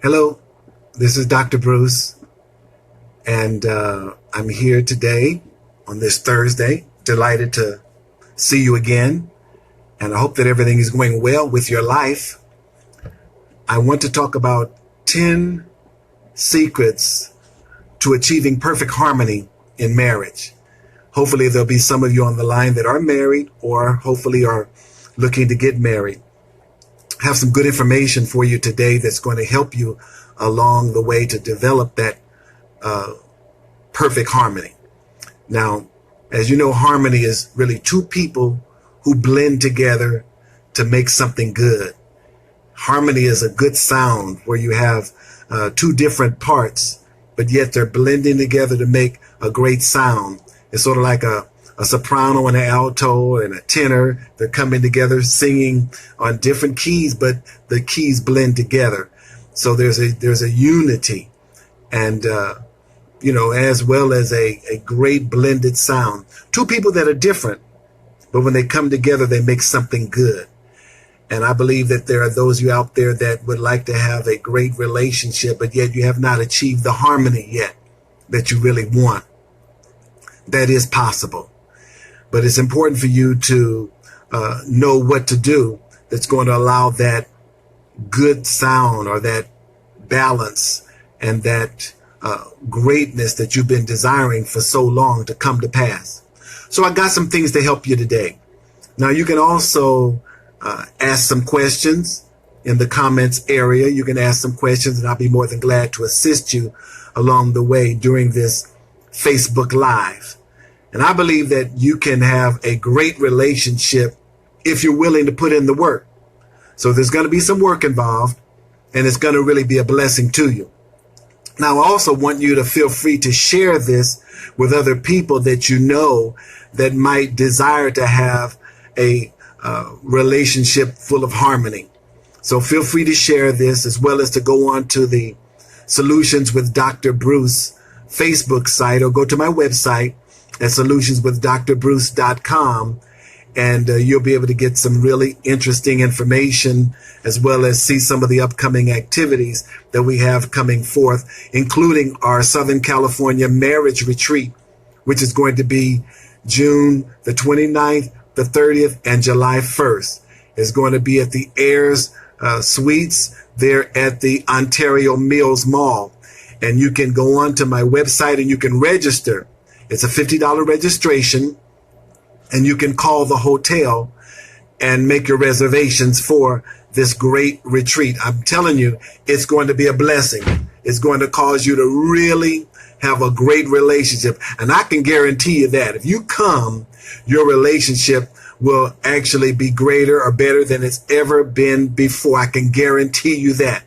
Hello, this is Dr. Bruce, and I'm here today on this Thursday. Delighted to see you again, and I hope that everything is going well with your life. I want to talk about 10 secrets to achieving perfect harmony in marriage. Hopefully there'll be some of you on the line that are married or hopefully are looking to get married. I have some good information for you today that's going to help you along the way to develop that perfect harmony. Now, as you know, harmony is really two people who blend together to make something good. Harmony is a good sound where you have two different parts, but yet they're blending together to make a great sound. It's sort of like a soprano and an alto and a tenor. They're coming together singing on different keys, but the keys blend together. So there's a unity, and as well as a great blended sound. Two people that are different, but when they come together, they make something good. And I believe that there are those of you out there that would like to have a great relationship, but yet you have not achieved the harmony yet that you really want. That is possible. But it's important for you to know what to do that's going to allow that good sound or that balance and that greatness that you've been desiring for so long to come to pass. So I got some things to help you today. Now, you can also ask some questions in the comments area. You can ask some questions, and I'll be more than glad to assist you along the way during this Facebook Live. And I believe that you can have a great relationship if you're willing to put in the work. So there's going to be some work involved, and it's going to really be a blessing to you. Now, I also want you to feel free to share this with other people that you know that might desire to have a relationship full of harmony. So feel free to share this, as well as to go on to the Solutions with Dr. Bruce Facebook site, or go to my website at solutionswithdrbruce.com, and you'll be able to get some really interesting information, as well as see some of the upcoming activities that we have coming forth, including our Southern California marriage retreat, which is going to be June the 29th, the 30th, and July 1st. It's going to be at the Ayers Suites there at the Ontario Mills Mall. And you can go on to my website and you can register. It's a $50 registration, and you can call the hotel and make your reservations for this great retreat. I'm telling you, it's going to be a blessing. It's going to cause you to really have a great relationship. And I can guarantee you that if you come, your relationship will actually be greater or better than it's ever been before. I can guarantee you that.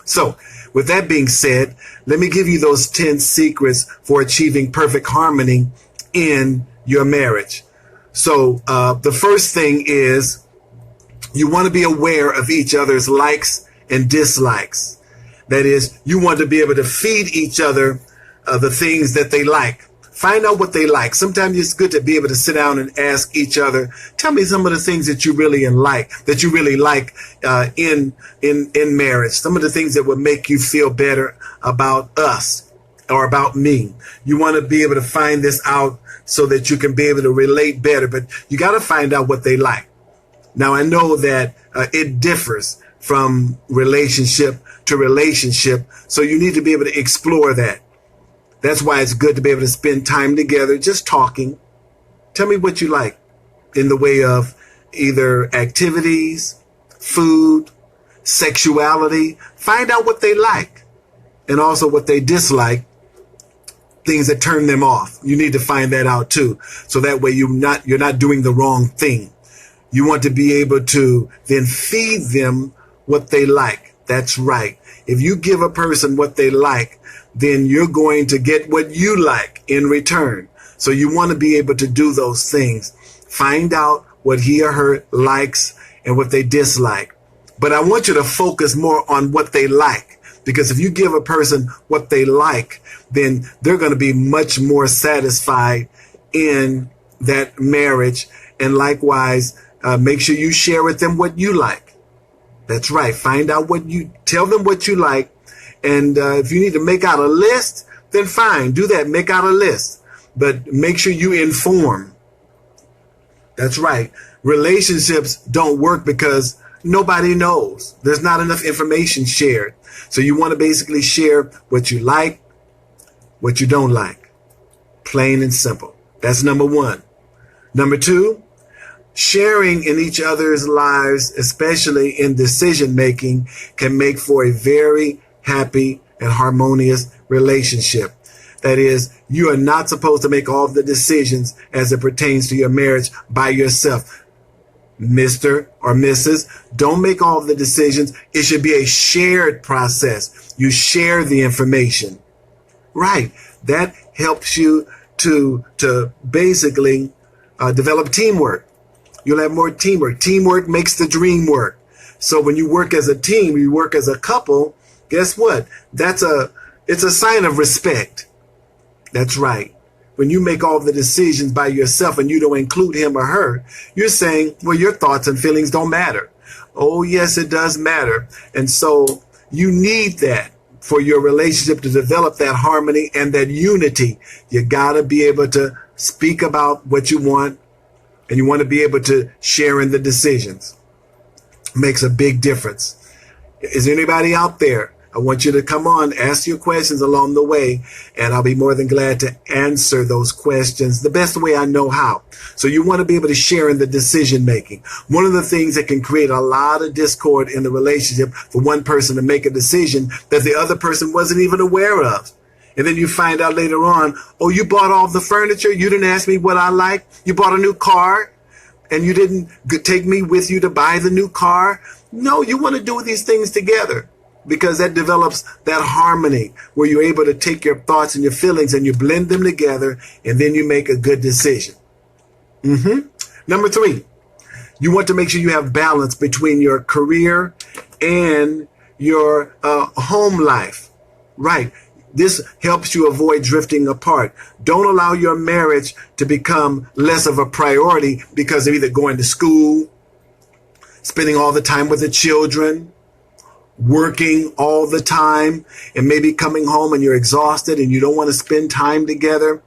So with that being said, let me give you those 10 secrets for achieving perfect harmony in your marriage. So the first thing is you want to be aware of each other's likes and dislikes. That is, you want to be able to feed each other the things that they like. Find out what they like. Sometimes it's good to be able to sit down and ask each other, tell me some of the things that you really like in marriage. Some of the things that would make you feel better about us or about me. You want to be able to find this out so that you can be able to relate better, but you got to find out what they like. Now, I know that it differs from relationship to relationship, so you need to be able to explore that. That's why it's good to be able to spend time together, just talking. Tell me what you like in the way of either activities, food, sexuality. Find out what they like and also what they dislike, things that turn them off. You need to find that out too. So that way you're not doing the wrong thing. You want to be able to then feed them what they like. That's right. If you give a person what they like, then you're going to get what you like in return. So you want to be able to do those things. Find out what he or her likes and what they dislike. But I want you to focus more on what they like, because if you give a person what they like, then they're going to be much more satisfied in that marriage. And likewise, make sure you share with them what you like. That's right. Find out tell them what you like, And if you need to make out a list, then fine, do that. Make out a list. But make sure you inform. That's right. Relationships don't work because nobody knows. There's not enough information shared. So you want to basically share what you like, what you don't like. Plain and simple. That's number one. Number two, sharing in each other's lives, especially in decision making, can make for a very happy and harmonious relationship. That is, you are not supposed to make all of the decisions as it pertains to your marriage by yourself. Mr. or Mrs., don't make all of the decisions. It should be a shared process. You share the information. Right. That helps you to basically develop teamwork. You'll have more teamwork. Teamwork makes the dream work. So when you work as a team, you work as a couple, guess what? It's a sign of respect. That's right. When you make all the decisions by yourself and you don't include him or her, you're saying, well, your thoughts and feelings don't matter. Oh, yes, it does matter. And so you need that for your relationship to develop that harmony and that unity. You got to be able to speak about what you want, and you want to be able to share in the decisions. Makes a big difference. Is there anybody out there? I want you to come on, ask your questions along the way, and I'll be more than glad to answer those questions the best way I know how. So you want to be able to share in the decision making. One of the things that can create a lot of discord in the relationship for one person to make a decision that the other person wasn't even aware of. And then you find out later on, oh, you bought all the furniture. You didn't ask me what I like. You bought a new car and you didn't take me with you to buy the new car. No, you want to do these things together, because that develops that harmony where you're able to take your thoughts and your feelings and you blend them together, and then you make a good decision. Number three, you want to make sure you have balance between your career and your home life. Right. This helps you avoid drifting apart. Don't allow your marriage to become less of a priority because of either going to school, spending all the time with the children, working all the time, and maybe coming home and you're exhausted and you don't want to spend time together.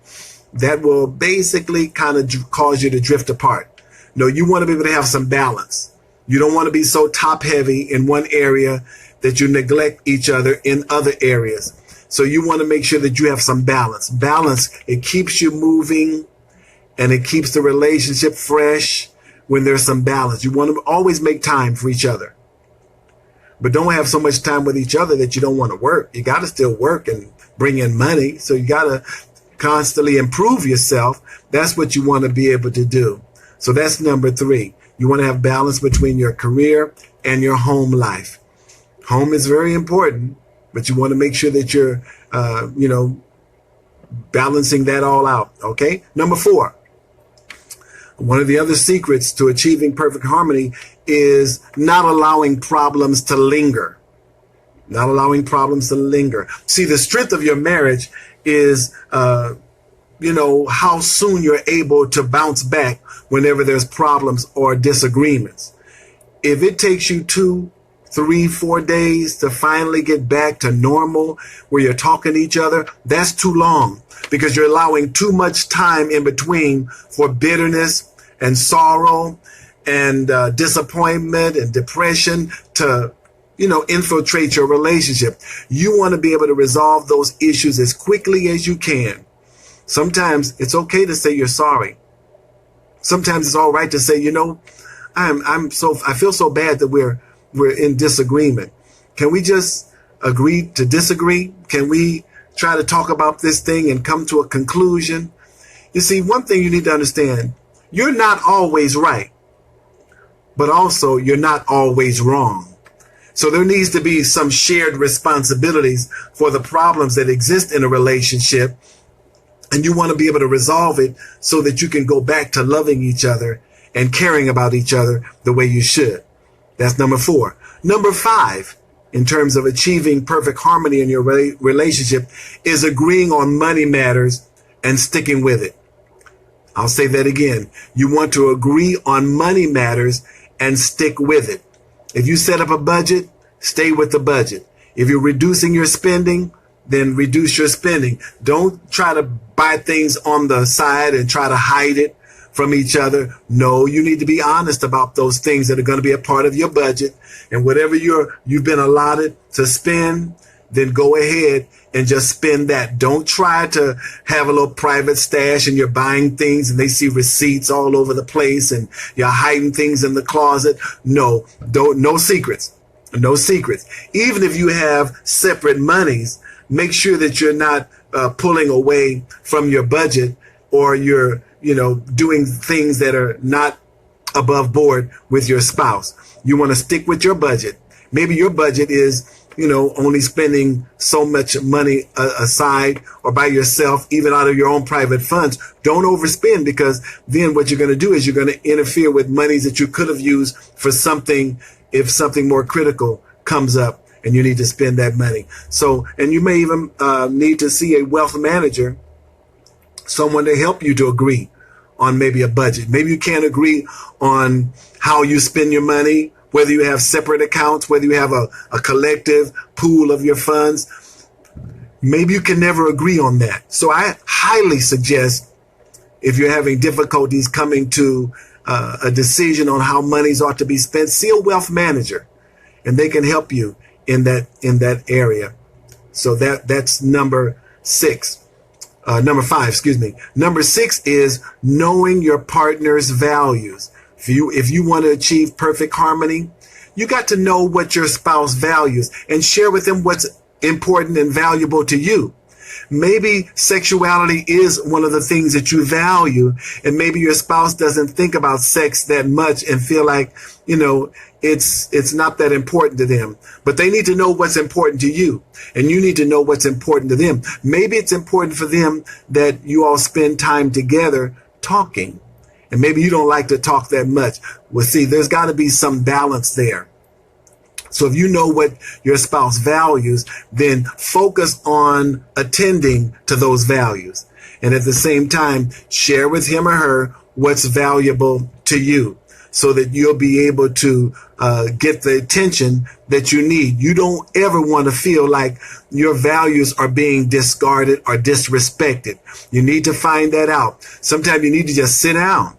That will basically kind of cause you to drift apart. No, you want to be able to have some balance. You don't want to be so top heavy in one area that you neglect each other in other areas. So you want to make sure that you have some balance. Balance, it keeps you moving and it keeps the relationship fresh when there's some balance. You want to always make time for each other. But don't have so much time with each other that you don't want to work. You got to still work and bring in money. So you got to constantly improve yourself. That's what you want to be able to do. So that's number three. You want to have balance between your career and your home life. Home is very important, but you want to make sure that you're, balancing that all out. Okay. Number four. One of the other secrets to achieving perfect harmony is not allowing problems to linger. Not allowing problems to linger. See, the strength of your marriage is, how soon you're able to bounce back whenever there's problems or disagreements. If it takes you 2, 3, 4 days to finally get back to normal where you're talking to each other, that's too long, because you're allowing too much time in between for bitterness and sorrow and disappointment and depression to, infiltrate your relationship. You want to be able to resolve those issues as quickly as you can. Sometimes it's okay to say you're sorry. Sometimes it's all right to say, I feel so bad that we're in disagreement. Can we just agree to disagree? Can we try to talk about this thing and come to a conclusion? You see, one thing you need to understand, you're not always right, but also you're not always wrong. So there needs to be some shared responsibilities for the problems that exist in a relationship. And you want to be able to resolve it so that you can go back to loving each other and caring about each other the way you should. That's number 4. Number 5, in terms of achieving perfect harmony in your relationship, is agreeing on money matters and sticking with it. I'll say that again. You want to agree on money matters and stick with it. If you set up a budget, stay with the budget. If you're reducing your spending, then reduce your spending. Don't try to buy things on the side and try to hide it from each other. No, you need to be honest about those things that are going to be a part of your budget. And whatever you've been allotted to spend, then go ahead and just spend that. Don't try to have a little private stash and you're buying things and they see receipts all over the place and you're hiding things in the closet. No, no secrets. No secrets. Even if you have separate monies, make sure that you're not pulling away from your budget, or you're, doing things that are not above board with your spouse. You want to stick with your budget. Maybe your budget is, only spending so much money aside or by yourself, even out of your own private funds. Don't overspend, because then what you're going to do is you're going to interfere with monies that you could have used for something if something more critical comes up and you need to spend that money. So, and you may even need to see a wealth manager, someone to help you to agree on maybe a budget. Maybe you can't agree on how you spend your money, whether you have separate accounts, whether you have a collective pool of your funds. Maybe you can never agree on that. So I highly suggest, if you're having difficulties coming to a decision on how monies ought to be spent, see a wealth manager, and they can help you in that area. So that's number 6. Number 5, excuse me. Number 6 is knowing your partner's values. If you want to achieve perfect harmony, you got to know what your spouse values and share with them what's important and valuable to you. Maybe sexuality is one of the things that you value, and maybe your spouse doesn't think about sex that much and feel like, it's not that important to them. But they need to know what's important to you, and you need to know what's important to them. Maybe it's important for them that you all spend time together talking, and maybe you don't like to talk that much. Well, see, there's got to be some balance there. So if you know what your spouse values, then focus on attending to those values. And at the same time, share with him or her what's valuable to you, so that you'll be able to get the attention that you need. You don't ever want to feel like your values are being discarded or disrespected. You need to find that out. Sometimes you need to just sit down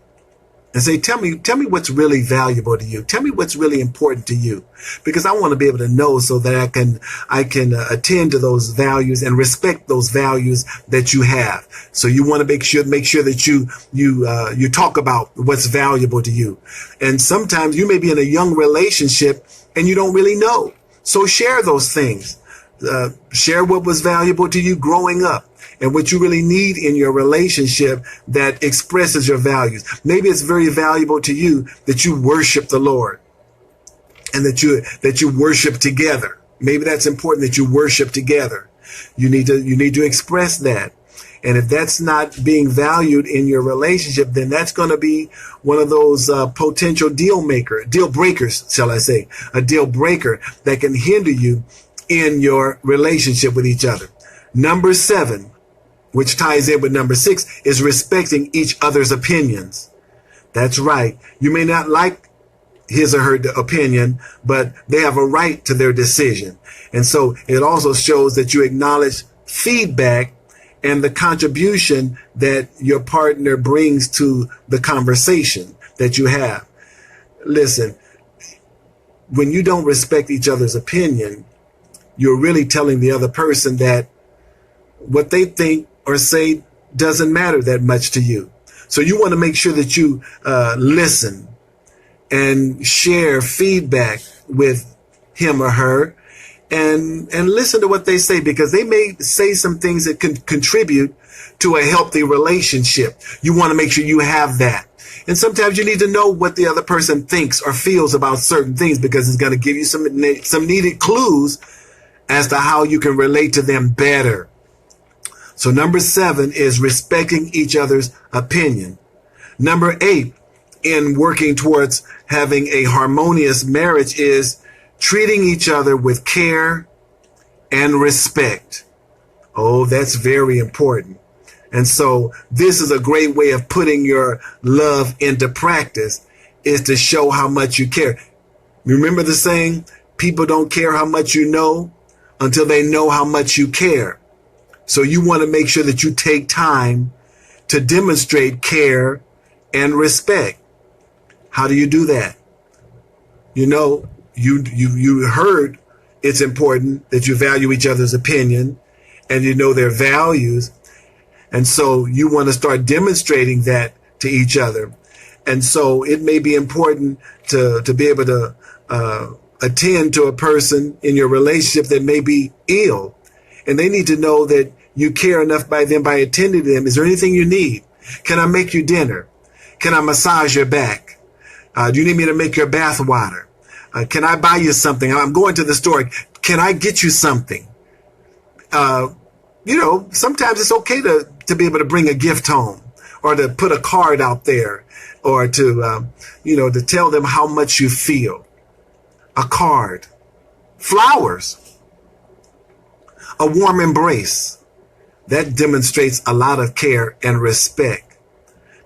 and say, tell me what's really valuable to you. Tell me what's really important to you, because I want to be able to know, so that I can attend to those values and respect those values that you have. So you want to make sure that you talk about what's valuable to you. And sometimes you may be in a young relationship and you don't really know. So share those things. Share what was valuable to you growing up, and what you really need in your relationship that expresses your values. Maybe it's very valuable to you that you worship the Lord, and that you worship together. Maybe that's important, that you worship together. You need to express that. And if that's not being valued in your relationship, then that's going to be one of those potential deal breakers, shall I say, a deal breaker that can hinder you in your relationship with each other. Number 7, which ties in with number 6, is respecting each other's opinions. That's right. You may not like his or her opinion, but they have a right to their decision. And so it also shows that you acknowledge feedback and the contribution that your partner brings to the conversation that you have. Listen, when you don't respect each other's opinion, you're really telling the other person that what they think or say doesn't matter that much to you. So you want to make sure that you listen and share feedback with him or her, and listen to what they say, because they may say some things that can contribute to a healthy relationship. You want to make sure you have that. And sometimes you need to know what the other person thinks or feels about certain things, because it's going to give you some needed clues as to how you can relate to them better. So number 7 is respecting each other's opinion. Number 8, in working towards having a harmonious marriage, is treating each other with care and respect. Oh, that's very important. And so this is a great way of putting your love into practice, is to show how much you care. Remember the saying, people don't care how much you know, until they know how much you care. So you want to make sure that you take time to demonstrate care and respect. How do you do that? You know, you heard it's important that you value each other's opinion and you know their values. And so you want to start demonstrating that to each other. And so it may be important to be able to attend to a person in your relationship that may be ill. And they need to know that you care enough by them by attending to them. Is there anything you need? Can I make you dinner? Can I massage your back? Do you need me to make your bath water? Can I buy you something? I'm going to the store. Can I get you something? You know, sometimes it's okay to be able to bring a gift home or to put a card out there or to, you know, to tell them how much you feel. A card, flowers, a warm embrace. That demonstrates a lot of care and respect.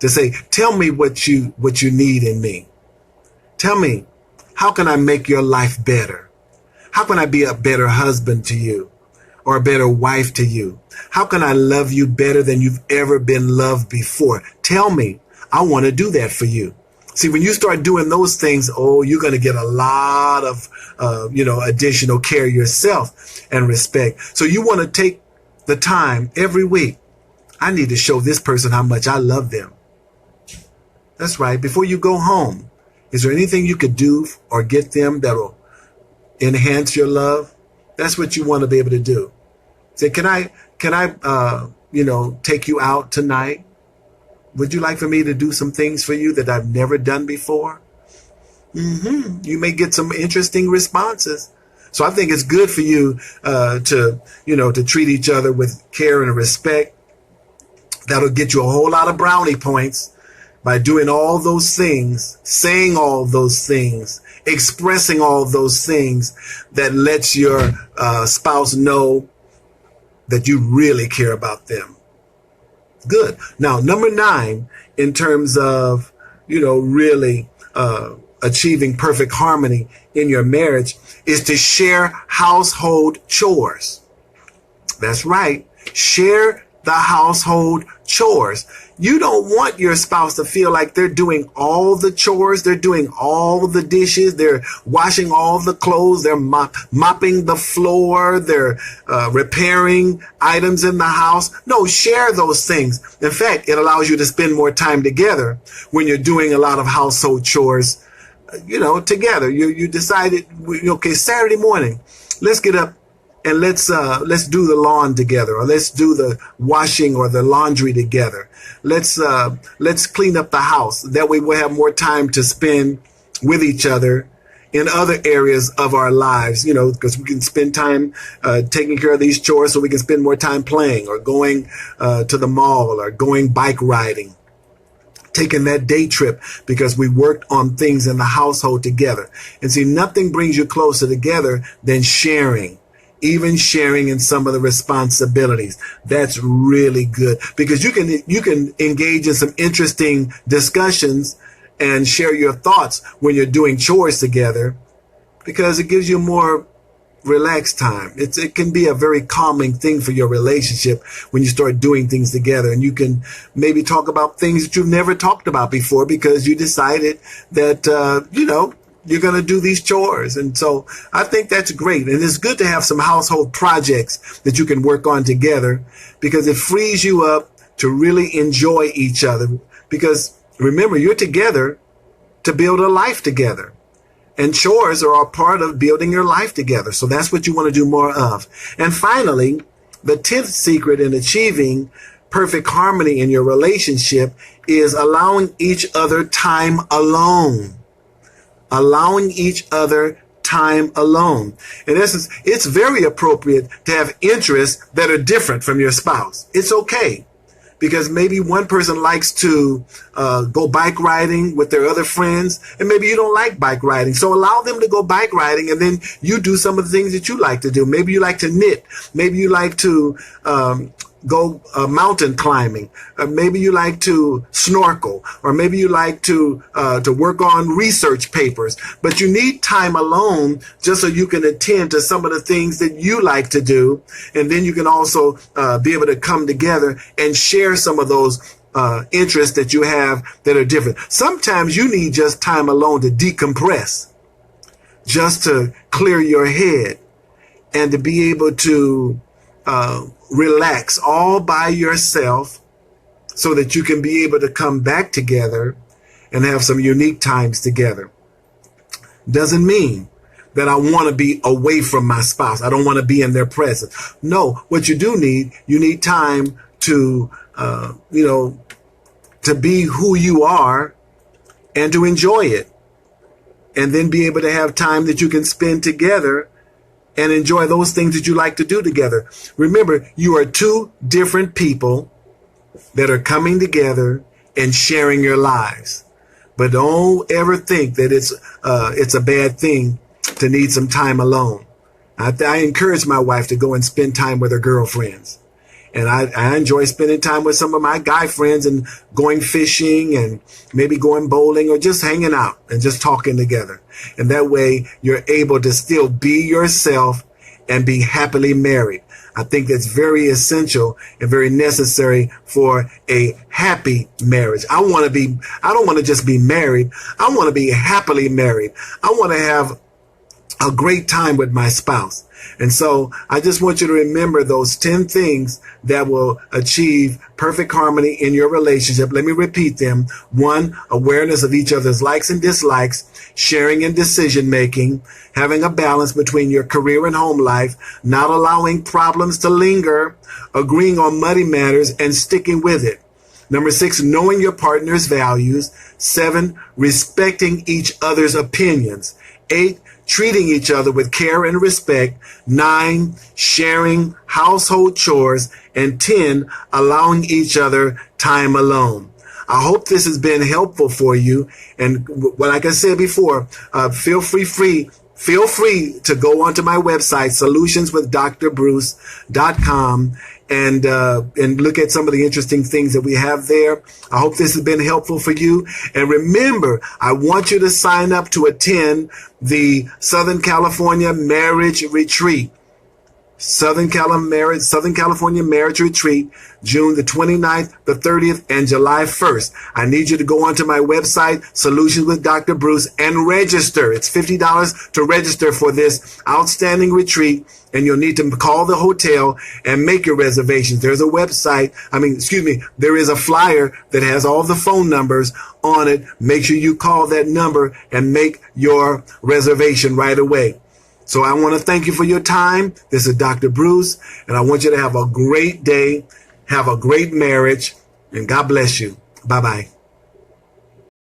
To say, tell me what you need in me. Tell me, how can I make your life better? How can I be a better husband to you or a better wife to you? How can I love you better than you've ever been loved before? Tell me, I want to do that for you. See, when you start doing those things, oh, you're going to get a lot of, additional care yourself and respect. So you want to take the time every week. I need to show this person how much I love them. That's right. Before you go home, is there anything you could do or get them that will enhance your love? That's what you want to be able to do. Say, can I, take you out tonight? Would you like for me to do some things for you that I've never done before? You may get some interesting responses. So I think it's good for you to treat each other with care and respect. That'll get you a whole lot of brownie points by doing all those things, saying all those things, expressing all those things that lets your spouse know that you really care about them. Good. Now, number 9, in terms of, really achieving perfect harmony in your marriage, is to share household chores. That's right. Share the household chores. You don't want your spouse to feel like they're doing all the chores. They're doing all the dishes. They're washing all the clothes. They're mopping the floor. They're repairing items in the house. No, share those things. In fact, it allows you to spend more time together when you're doing a lot of household chores, together. You decided, okay, Saturday morning, let's get up and let's do the lawn together, or let's do the washing or the laundry together. Let's clean up the house. That way we'll have more time to spend with each other in other areas of our lives, because we can spend time taking care of these chores so we can spend more time playing or going to the mall or going bike riding, taking that day trip because we worked on things in the household together. And see, nothing brings you closer together than sharing. Even sharing in some of the responsibilities. That's really good because you can engage in some interesting discussions and share your thoughts when you're doing chores together because it gives you more relaxed time. It can be a very calming thing for your relationship when you start doing things together, and you can maybe talk about things that you've never talked about before because you decided that, you're going to do these chores. And so I think that's great. And it's good to have some household projects that you can work on together because it frees you up to really enjoy each other. Because remember, you're together to build a life together. And chores are a part of building your life together. So that's what you want to do more of. And finally, the 10th secret in achieving perfect harmony in your relationship is allowing each other time alone. Allowing each other time alone. In essence, it's very appropriate to have interests that are different from your spouse. It's okay because maybe one person likes to go bike riding with their other friends, and maybe you don't like bike riding. So allow them to go bike riding, and then you do some of the things that you like to do. Maybe you like to knit. Maybe you like to go mountain climbing, maybe you like to snorkel, or maybe you like to work on research papers, but you need time alone just so you can attend to some of the things that you like to do. And then you can also be able to come together and share some of those interests that you have that are different. Sometimes you need just time alone to decompress, just to clear your head and to be able to relax all by yourself so that you can be able to come back together and have some unique times together. Doesn't mean that I want to be away from my spouse. I don't want to be in their presence. No, what you do need, you need time to, to be who you are and to enjoy it. And then be able to have time that you can spend together and enjoy those things that you like to do together. Remember, you are two different people that are coming together and sharing your lives. But don't ever think that it's a bad thing to need some time alone. I encourage my wife to go and spend time with her girlfriends. And I enjoy spending time with some of my guy friends and going fishing and maybe going bowling or just hanging out and just talking together. And that way you're able to still be yourself and be happily married. I think that's very essential and very necessary for a happy marriage. I don't want to just be married. I want to be happily married. I want to have a great time with my spouse. And so I just want you to remember those 10 things that will achieve perfect harmony in your relationship. Let me repeat them. 1, awareness of each other's likes and dislikes, sharing and decision making, having a balance between your career and home life, not allowing problems to linger, agreeing on muddy matters and sticking with it. Number 6, knowing your partner's values. 7, respecting each other's opinions. 8, treating each other with care and respect. 9, sharing household chores. And 10, allowing each other time alone. I hope this has been helpful for you. And like I said before, feel free to go onto my website, solutionswithdrbruce.com, and look at some of the interesting things that we have there. I hope this has been helpful for you. And remember, I want you to sign up to attend the Southern California Marriage Retreat. Southern California Marriage Retreat, June the 29th, the 30th, and July 1st. I need you to go onto my website, Solutions with Dr. Bruce, and register. It's $50 to register for this outstanding retreat, and you'll need to call the hotel and make your reservations. There's a there is a flyer that has all the phone numbers on it. Make sure you call that number and make your reservation right away. So I want to thank you for your time. This is Dr. Bruce, and I want you to have a great day, have a great marriage, and God bless you. Bye-bye.